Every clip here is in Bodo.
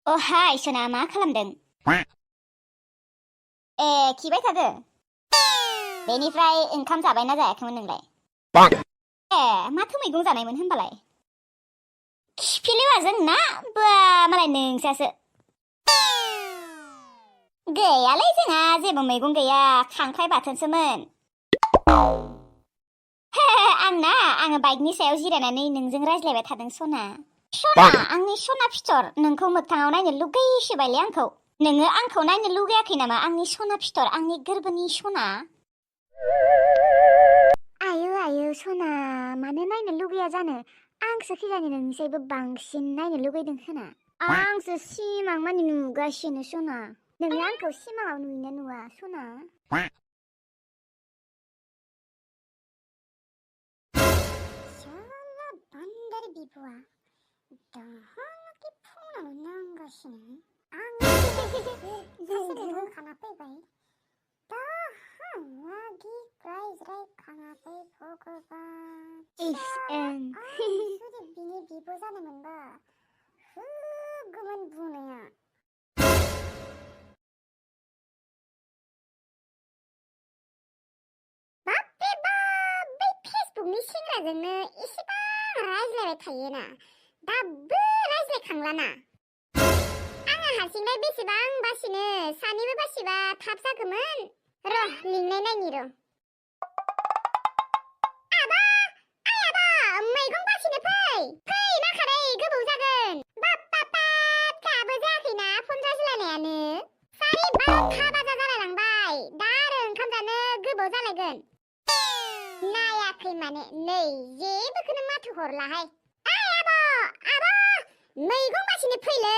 अ हाय सना मा खालामदों? खिबाय थादो। बेनिफ्राय ओंखाम जाबायना जायाखैमोन नोंलाय? माथो मैगं जानायमोन होनबालाय? खिफिलेवाजों ना बा मालाय नोंसासो। गैयालै जोंहा जेबो मैगं गैया, खांख्राइ बाथोनसोमोन। आङो बाइकनि सायाव जिरायनानै नोंजों रायज्लायबाय थादों सना। सना आंनि सना फिथर, नोंखौ मोगथाङाव नायनो लुगैसोबायलै आंखौ। नोङो आंखौ नायनो लुगैयाखै नामा आंनि सना फिथर, आंनि गोरबोनि सना? आयु सना, मानो नायनो लुगैया जानो? आंसो खिजानि नोंनिसायबो बांसिन नायनो लुगैदों खोना। आंसो सिमां मानि नुगासिनो सना। नोङो आंखौ सिमाङाव नुयोना नुवा सना? शाला बान्दार बिबुआ दाहालागै फुङाव नांगासिनो। आं सासे होखाना फैबाय, दाहालागै रायज्लायखाङाखै भगबान। जुदि बिनि बिब' जानो मोनबा होगौमोन बुंनाया। बापरे बाप, बै फेसबुकनि सेंग्राजोंनो एसेबां रायज्लायबाय थायोना, दाबो रायज्लायखांलाना। आङो हारसिंलाय बेसेबां बासिनो, सानैबो बासिबा थाब जागौमोन। र' लिंनाय नायनि र'। आबा आबा, मैगं बासिनो फै माखारै, गोबाव जागोन। दाबो जायाखैना फन रायज्लायनायानो। 12:30 बाजा जालायलांबाय, दा आरो ओंखाम जानो गोबाव जालायगोन। नायाखै माने, नै जेबोखौनो माथो हरलाहाय। आबा मैगं बासिनो फैलै।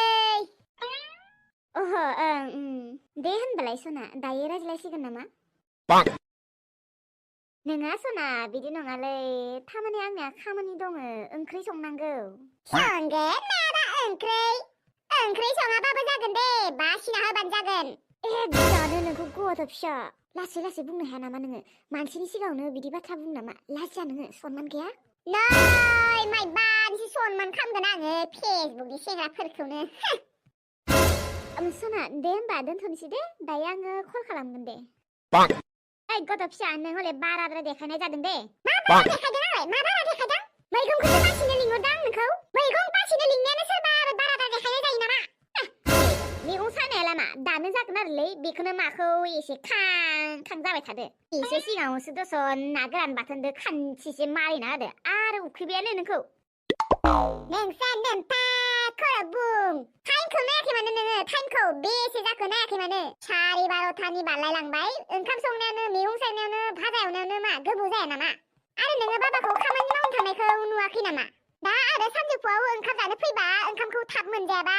दे होनबालाय सना, दायो रायज्लायसिगोन नामा? नोङा सना, बिदि नङालै, थारमाने आंनिया खामानि दङ, ओंख्रि संनांगौ। संगोन माबा ओंख्रि सङाबाबो जागोन दे, बासिना होबानो जागोन। जानो नोंखौ गथ' फिसा, लासै बुंनो हाया नामा नोङो? मानसिनि सिगाङावनो बिदि बाथ्रा बुं नामा? लाजिया नोङो, सनमान गैया? नै माइबानिसो सनमान खालामगोन आङो फेसबुकनि सेंग्राफोरखौनो। सना, दे होनबा दोनथ'नोसै दे, दायो आङो कल खालामगोन दे। गथ' फिसा, नों हले बाराद्राय देखायनाय जादों दे। मा बारा देखायदों आंलाय? मा बारा देखायदों? मैगंखौसो बासिनो लिंहरदों आं नोंखौ। मैगं बासिनो लिंनायानो सोरबा आरो बाराद्राय देखायनाय जायो नामा? मैगं सानाया लामा दानो जागोन आरोलै, बेखौनो माखौ एसे खां जाबाय थादो। एसे सिगाङावसो दसन ना गोरान बाथोनदो खानसेसो मारिना होदो, आरो उखैबायानो नोंखौ। नोंसा नोम्फाखौ बुं, टाइमखौ नायाखै माने नोङो? टाइमखौ बेसे जाखो नायाखै माने? 12:30 बारलायलांबाय, ओंखाम संनायावनो, मैगं सायनायावनो, भाजा एवनायावनो मा गोबाव जाया नामा? आरो नोङो बाबाखौ खामानि मावनो थांनायखौ नुवाखै नामा? दा आरो सानजौफुआव ओंखाम जानो फैबा ओंखामखौ थाब मोनजायाबा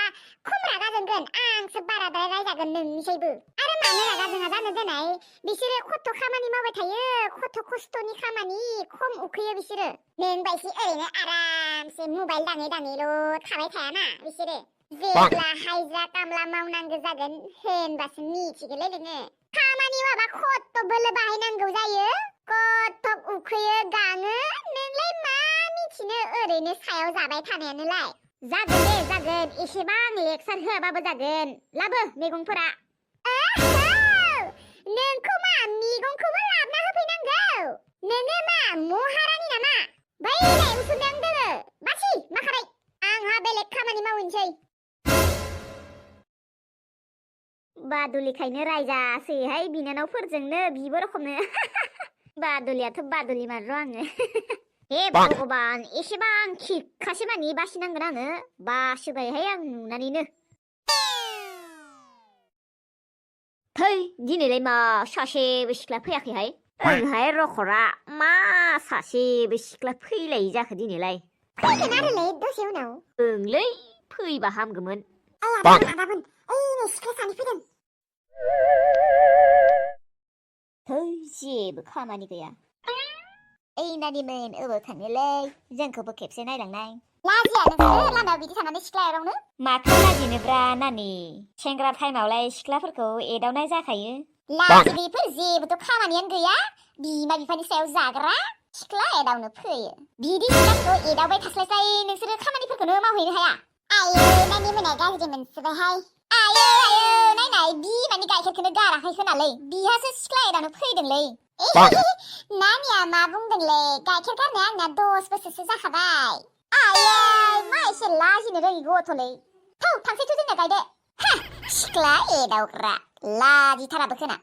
खम रागा जोंगोन, आंसो बाराद्राय रायजागोन नोंनिसायबो। आरो मानो रागा जोङा जानो देनाय? बिसोरो खथ' खामानि मावबाय थायो, खथ' खस्थ'नि खामानि, खम उखैयो बिसोरो। नों बायदि ओरैनो आरामसे मबाइल दाङैल' थाबाय थायाना बिसोरो। जेब्ला हाजिरा कामला मावनांगौ जागोन होनबासो मिथिगोनलै नोङो। खामानि मावबा खथ' बोलो बाहायनांगौ जायो, खथ' उखैयो गाङो, नोंलाय मा मिथिनो ओरैनो सायाव जाबाय थानायानोलाय। जागोन दे जागोन, एसेबां लेक्सार होआबाबो जागोन। लाबो मैगंफोरा। नोंखौ मा मैगंखौबो लाबना होफैनांगौ? नोङो मा महारानि नामा? बैलाय उसुंनायावनो दोङो, बासि माखारै, आंहा बेलेग खामानि मावहैनोसै। बादुलिखायनो रायजासैहाय बिनानावफोरजोंनो बिब' रखमनो। बादुलियाथ' बादुलि मार' आङो। हे भगबान, एसेबां खिखासे मानि बासिनांगोन आङो? बासोबायहाय आं नुनानैनो। थै, दिनैलाय मा सासेबो सिख्ला फैयाखैहाय? ओंहाय रखरा, मा सासेबो सिख्ला फैलायै जाखो दिनैलाय? फैगोन आरोलै दसे उनाव। ओंलै, फैबा हामगौमोन। आदाबोन, ओइनै सिख्ला सानै फैदों। थै, जेबो खामानि गैया। नानिमोन, अबाव थांनोलै? जोंखौबो खेबसे नायलांनाय। लाजिया नोंसोरो लामायाव बिदि थानानै सिख्ला एदावनो? माथो लाजिनोब्रा नानि, सेंग्रा टाइमावलाय सिख्लाफोरखौ एदावनाय जाखायो। लाजिदैफोर, जेबोथ' खामानियानो गैया, बिमा बिफानि सायाव जाग्रा, सिख्ला एदावनो फैयो। बिदि सिख्लाफोरखौ एदावबाय थास्लायस्लाय नोंसोरो खामानिफोरखौनो मावहैनो हाया? आयै नानि मोना गाज्रि मोनसोबायहाय आयै नायनाय बि मानि गाइखेरखौनो गाराखै खोनालै बिहासो सिख्ला एदावनो फैदोंलै नानिया मा बुंदोंलै गाइखेर गारनाया आंना 10 बोसोरसो जाखाबाय आयै मा एसे लाजिनो रोङि गथ'लै थौ थांसैथ' जोंना गायदे सिख्ला एदावग्रा लाजिथाराबो खोना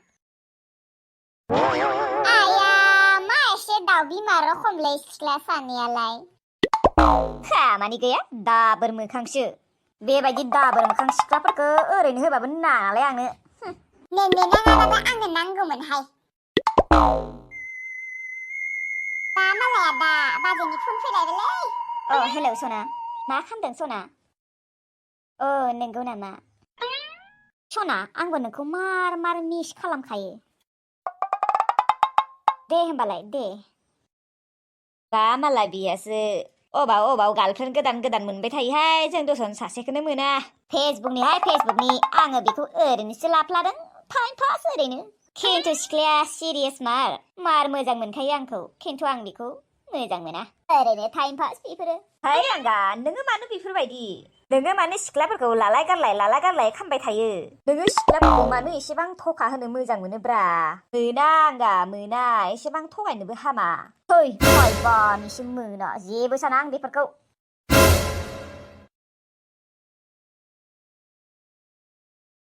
आया मा एसे दाउ बिमा रखमलै सिख्ला सानैयालाय खामानि गैया दाबोर मोखांसो बेबायदि दाबोर मोखां सिख्लाफोरखौ ओरैनो होबाबो नाङालाय आंनो नोंनो नाङाबाबो आंनो नांगौमोनहाय दा मालाया दा बाजैनि फन फैलायबायलै हेलौ सना मा खालामदों सना नंगौ नामा सना आंबो नोंखौ मार मिस खालामखायो दे होमबालाय दे दा मालाय बियासो अबाव गार्लफ्रेन्ड गोदान मोनबाय थायोहाय जों दसन सासेखौनो मोना फेसबुकनि आङो बेखौ ओरैनोसो लाफ्लादों टाइम पास ओरैनो खिन्थु सिख्लाया सिरियास मार मोजां मोनखायो आंखौ खिन्थु आं बेखौ मोजां मोना ओरैनो टाइम पास बेफोरो हाय आंगा नोङो मानो बेफोरबायदि नोङो मानो सिख्लाफोरखौ लालाय गारलाय खामबाय थायो नोङो सिख्लाफोरखौ मानो एसेबां थखा होनो मोजां मोनोब्रा मोना आंगा मोना एसेबां थगायनोबो हामा फै माइबानिसो मोना जेबो साना आं बेफोरखौ